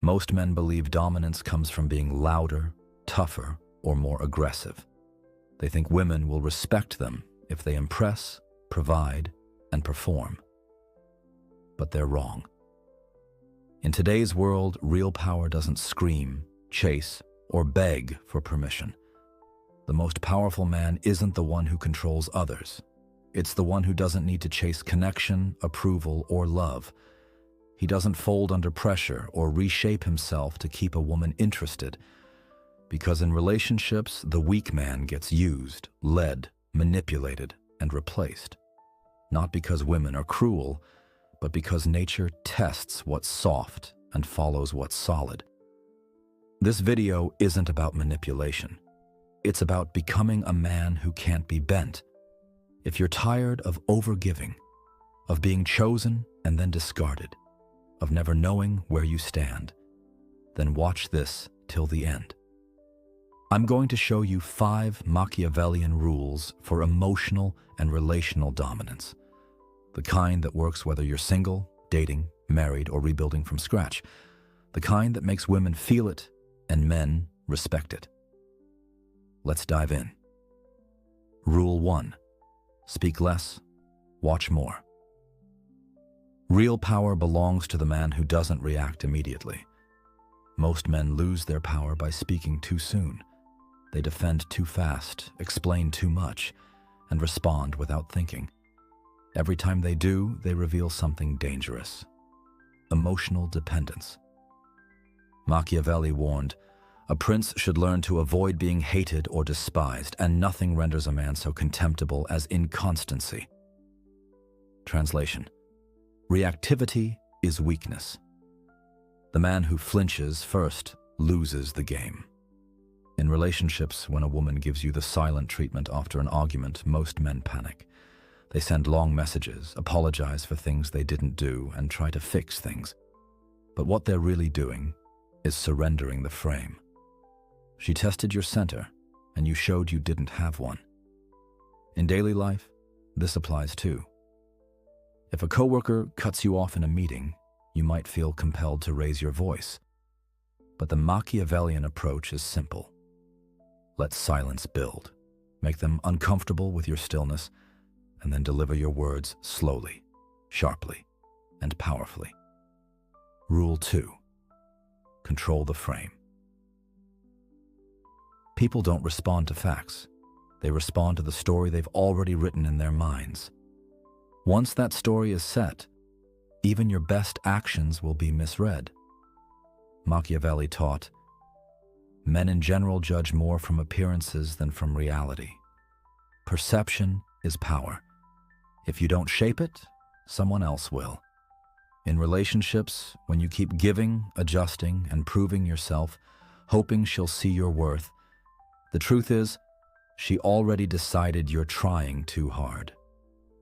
Most men believe dominance comes from being louder, tougher, or more aggressive. They think women will respect them if they impress, provide, and perform. But they're wrong. In today's world, real power doesn't scream, chase, or beg for permission. The most powerful man isn't the one who controls others. It's the one who doesn't need to chase connection, approval, or love. He doesn't fold under pressure or reshape himself to keep a woman interested. Because in relationships, the weak man gets used, led, manipulated, and replaced. Not because women are cruel, but because nature tests what's soft and follows what's solid. This video isn't about manipulation. It's about becoming a man who can't be bent. If you're tired of overgiving, of being chosen and then discarded, of never knowing where you stand, then watch this till the end. I'm going to show you 5 Machiavellian rules for emotional and relational dominance. The kind that works whether you're single, dating, married, or rebuilding from scratch. The kind that makes women feel it and men respect it. Let's dive in. Rule 1. Speak less, watch more. Real power belongs to the man who doesn't react immediately. Most men lose their power by speaking too soon. They defend too fast, explain too much, and respond without thinking. Every time they do, they reveal something dangerous. Emotional dependence. Machiavelli warned, "A prince should learn to avoid being hated or despised, and nothing renders a man so contemptible as inconstancy." Translation: reactivity is weakness. The man who flinches first loses the game. In relationships, when a woman gives you the silent treatment after an argument, most men panic. They send long messages, apologize for things they didn't do, and try to fix things. But what they're really doing is surrendering the frame. She tested your center, and you showed you didn't have one. In daily life, this applies too. If a coworker cuts you off in a meeting, you might feel compelled to raise your voice. But the Machiavellian approach is simple. Let silence build. Make them uncomfortable with your stillness, and then deliver your words slowly, sharply, and powerfully. Rule 2. Control the frame. People don't respond to facts. They respond to the story they've already written in their minds. Once that story is set, even your best actions will be misread. Machiavelli taught, "Men in general judge more from appearances than from reality. Perception is power. If you don't shape it, someone else will." In relationships, when you keep giving, adjusting, and proving yourself, hoping she'll see your worth, the truth is, she already decided you're trying too hard.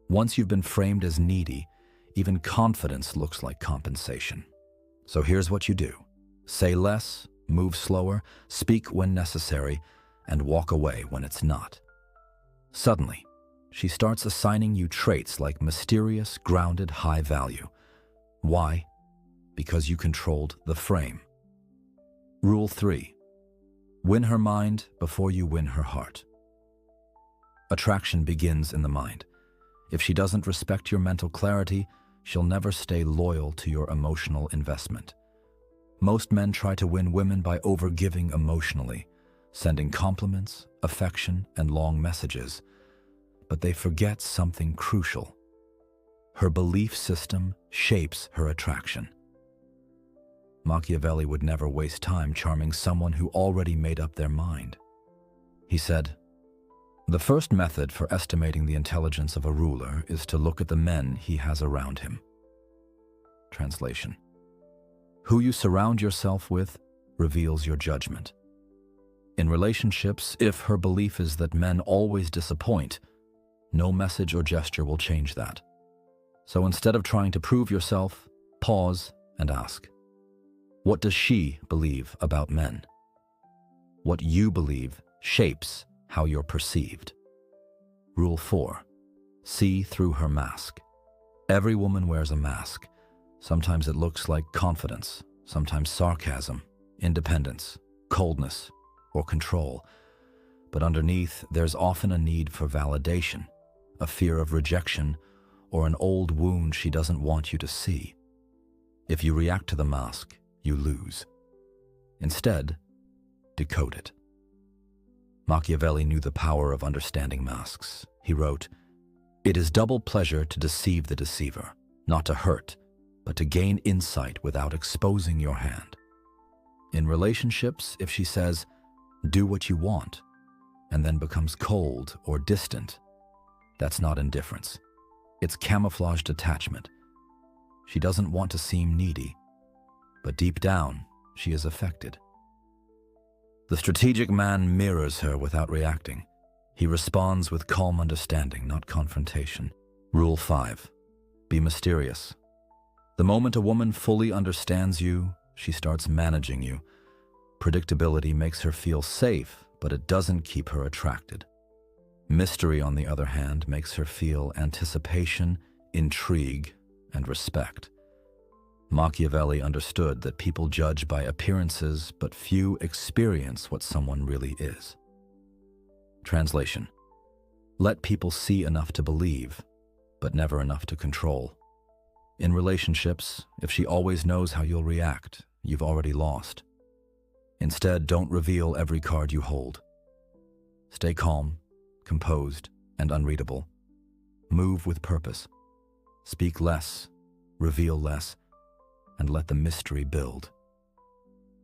Once you've been framed as needy, even confidence looks like compensation. So here's what you do. Say less, move slower, speak when necessary, and walk away when it's not. Suddenly, she starts assigning you traits like mysterious, grounded, high value. Why? Because you controlled the frame. Rule 3. Win her mind before you win her heart. Attraction begins in the mind. If she doesn't respect your mental clarity, she'll never stay loyal to your emotional investment. Most men try to win women by overgiving emotionally, sending compliments, affection, and long messages. But they forget something crucial. Her belief system shapes her attraction. Machiavelli would never waste time charming someone who already made up their mind. He said, "The first method for estimating the intelligence of a ruler is to look at the men he has around him." Translation: who you surround yourself with reveals your judgment. In relationships, if her belief is that men always disappoint, no message or gesture will change that. So instead of trying to prove yourself, pause and ask, what does she believe about men? What you believe shapes how you're perceived. Rule 4. See through her mask. Every woman wears a mask. Sometimes it looks like confidence. sometimes sarcasm, independence, coldness, or control. But underneath, there's often a need for validation, a fear of rejection, or an old wound she doesn't want you to see. If you react to the mask, you lose. Instead, decode it. Machiavelli knew the power of understanding masks. He wrote, "It is double pleasure to deceive the deceiver, not to hurt, but to gain insight without exposing your hand." In relationships, if she says, "Do what you want," and then becomes cold or distant, that's not indifference. It's camouflaged attachment. She doesn't want to seem needy, but deep down, she is affected. The strategic man mirrors her without reacting. He responds with calm understanding, not confrontation. Rule 5. Be mysterious. The moment a woman fully understands you, she starts managing you. Predictability makes her feel safe, but it doesn't keep her attracted. Mystery, on the other hand, makes her feel anticipation, intrigue, and respect. Machiavelli understood that people judge by appearances, but few experience what someone really is. Translation: let people see enough to believe, but never enough to control. In relationships, if she always knows how you'll react, you've already lost. Instead, don't reveal every card you hold. Stay calm, composed, and unreadable. Move with purpose. Speak less, reveal less, and let the mystery build.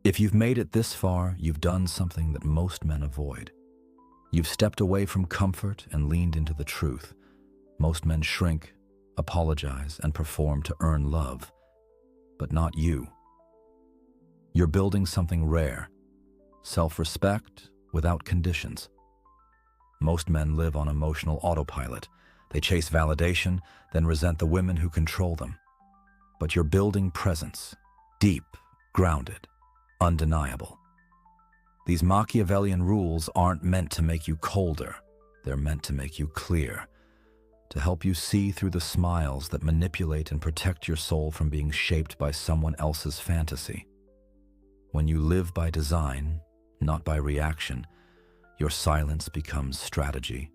If you've made it this far, you've done something that most men avoid. You've stepped away from comfort and leaned into the truth. Most men shrink, apologize, and perform to earn love, but not you. You're building something rare, self-respect without conditions. Most men live on emotional autopilot. They chase validation, then resent the women who control them. But you're building presence, deep, grounded, undeniable. These Machiavellian rules aren't meant to make you colder. They're meant to make you clear, to help you see through the smiles that manipulate and protect your soul from being shaped by someone else's fantasy. When you live by design, not by reaction, your silence becomes strategy,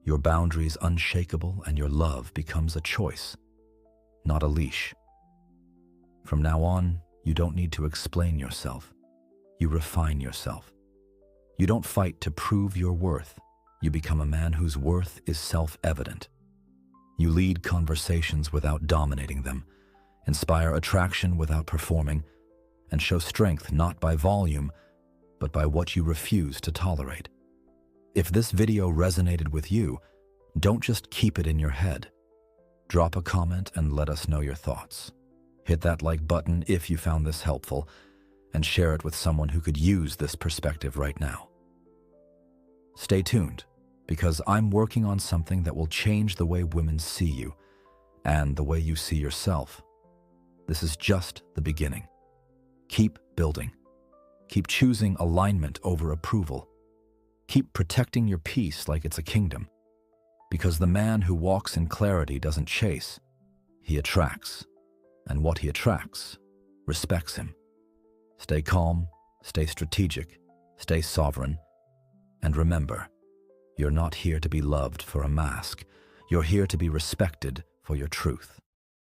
your boundaries unshakable, and your love becomes a choice, not a leash. From now on, you don't need to explain yourself. You refine yourself. You don't fight to prove your worth. You become a man whose worth is self-evident. You lead conversations without dominating them, inspire attraction without performing, and show strength not by volume, but by what you refuse to tolerate. If this video resonated with you, don't just keep it in your head. Drop a comment and let us know your thoughts. Hit that like button if you found this helpful, and share it with someone who could use this perspective right now. Stay tuned, because I'm working on something that will change the way women see you, and the way you see yourself. This is just the beginning. Keep building. Keep choosing alignment over approval. Keep protecting your peace like it's a kingdom. Because the man who walks in clarity doesn't chase, he attracts. And what he attracts respects him. Stay calm, stay strategic, stay sovereign, and remember, you're not here to be loved for a mask. You're here to be respected for your truth.